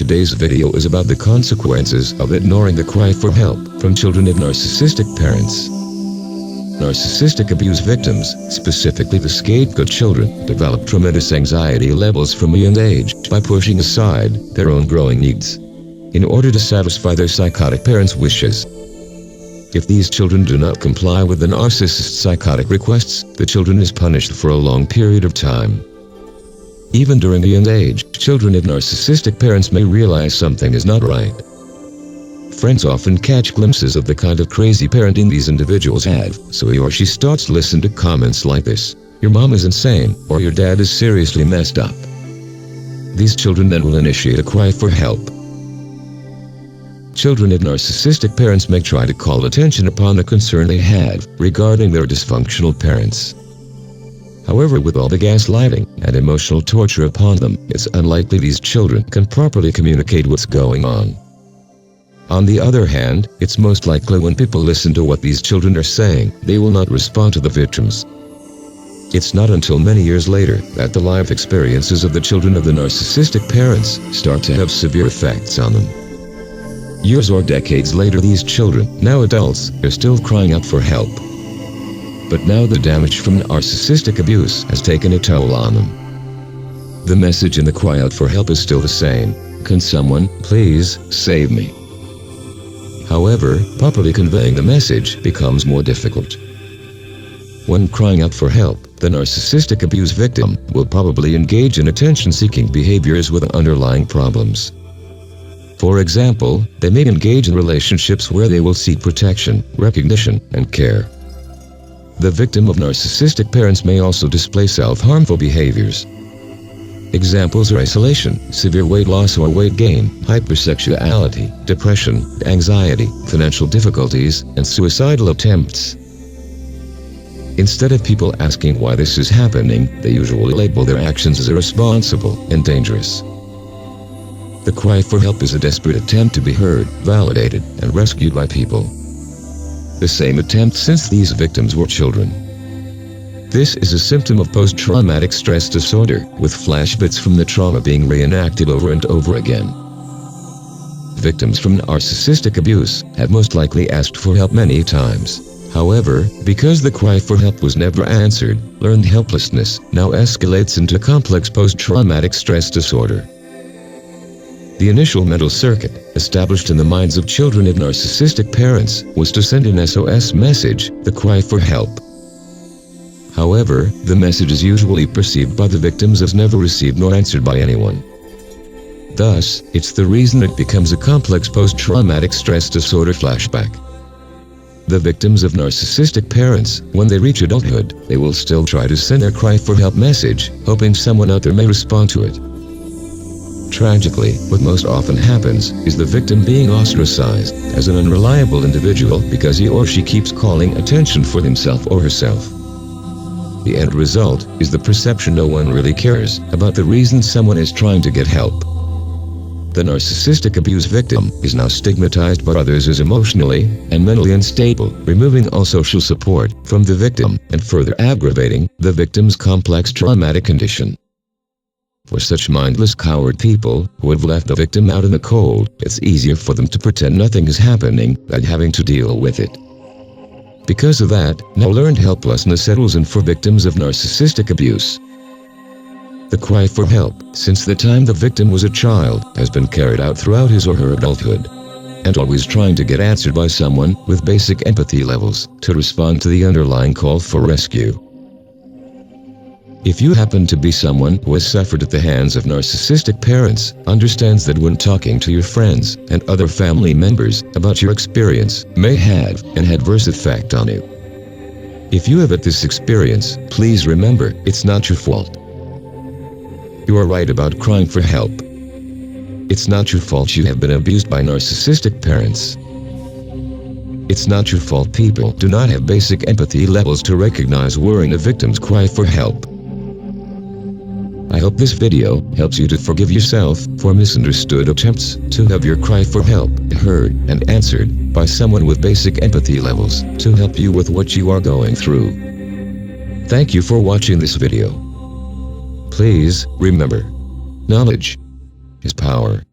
Today's video is about the consequences of ignoring the cry for help from children of narcissistic parents. Narcissistic abuse victims, specifically the scapegoat children, develop tremendous anxiety levels from a young age by pushing aside their own growing needs in order to satisfy their psychotic parents' wishes. If these children do not comply with the narcissist's psychotic requests, the children is punished for a long period of time. Even during a young age, children of narcissistic parents may realize something is not right. Friends often catch glimpses of the kind of crazy parenting these individuals have, so he or she starts to listen to comments like this: "Your mom is insane," or "Your dad is seriously messed up." These children then will initiate a cry for help. Children of narcissistic parents may try to call attention upon the concern they have regarding their dysfunctional parents. However, with all the gaslighting and emotional torture upon them, it's unlikely these children can properly communicate what's going on. On the other hand, it's most likely when people listen to what these children are saying, they will not respond to the victims. It's not until many years later that the life experiences of the children of the narcissistic parents start to have severe effects on them. Years or decades later, these children, now adults, are still crying out for help. But now the damage from narcissistic abuse has taken a toll on them. The message in the cry out for help is still the same: "Can someone please save me?" However, properly conveying the message becomes more difficult. When crying out for help, the narcissistic abuse victim will probably engage in attention-seeking behaviors with underlying problems. For example, they may engage in relationships where they will seek protection, recognition, and care. The victim of narcissistic parents may also display self-harmful behaviors. Examples are isolation, severe weight loss or weight gain, hypersexuality, depression, anxiety, financial difficulties, and suicidal attempts. Instead of people asking why this is happening, they usually label their actions as irresponsible and dangerous. The cry for help is a desperate attempt to be heard, validated, and rescued by people. The same attempt since these victims were children. This is a symptom of post-traumatic stress disorder, with flashbacks from the trauma being reenacted over and over again. Victims from narcissistic abuse have most likely asked for help many times. However, because the cry for help was never answered, learned helplessness now escalates into complex post-traumatic stress disorder. The initial mental circuit, established in the minds of children of narcissistic parents, was to send an SOS message, the cry for help. However, the message is usually perceived by the victims as never received nor answered by anyone. Thus, it's the reason it becomes a complex post-traumatic stress disorder flashback. The victims of narcissistic parents, when they reach adulthood, they will still try to send their cry for help message, hoping someone out there may respond to it. Tragically, what most often happens is the victim being ostracized as an unreliable individual because he or she keeps calling attention for himself or herself. The end result is the perception no one really cares about the reason someone is trying to get help. The narcissistic abuse victim is now stigmatized by others as emotionally and mentally unstable, removing all social support from the victim and further aggravating the victim's complex traumatic condition. For such mindless, coward people who have left the victim out in the cold, it's easier for them to pretend nothing is happening than having to deal with it. Because of that, now learned helplessness settles in for victims of narcissistic abuse. The cry for help, since the time the victim was a child, has been carried out throughout his or her adulthood, and always trying to get answered by someone with basic empathy levels to respond to the underlying call for rescue. If you happen to be someone who has suffered at the hands of narcissistic parents, understands that when talking to your friends and other family members about your experience may have an adverse effect on you. If you have had this experience, please remember, it's not your fault. You are right about crying for help. It's not your fault you have been abused by narcissistic parents. It's not your fault people do not have basic empathy levels to recognize worrying a victim's cry for help. I hope this video helps you to forgive yourself for misunderstood attempts to have your cry for help heard and answered by someone with basic empathy levels to help you with what you are going through. Thank you for watching this video. Please remember, knowledge is power.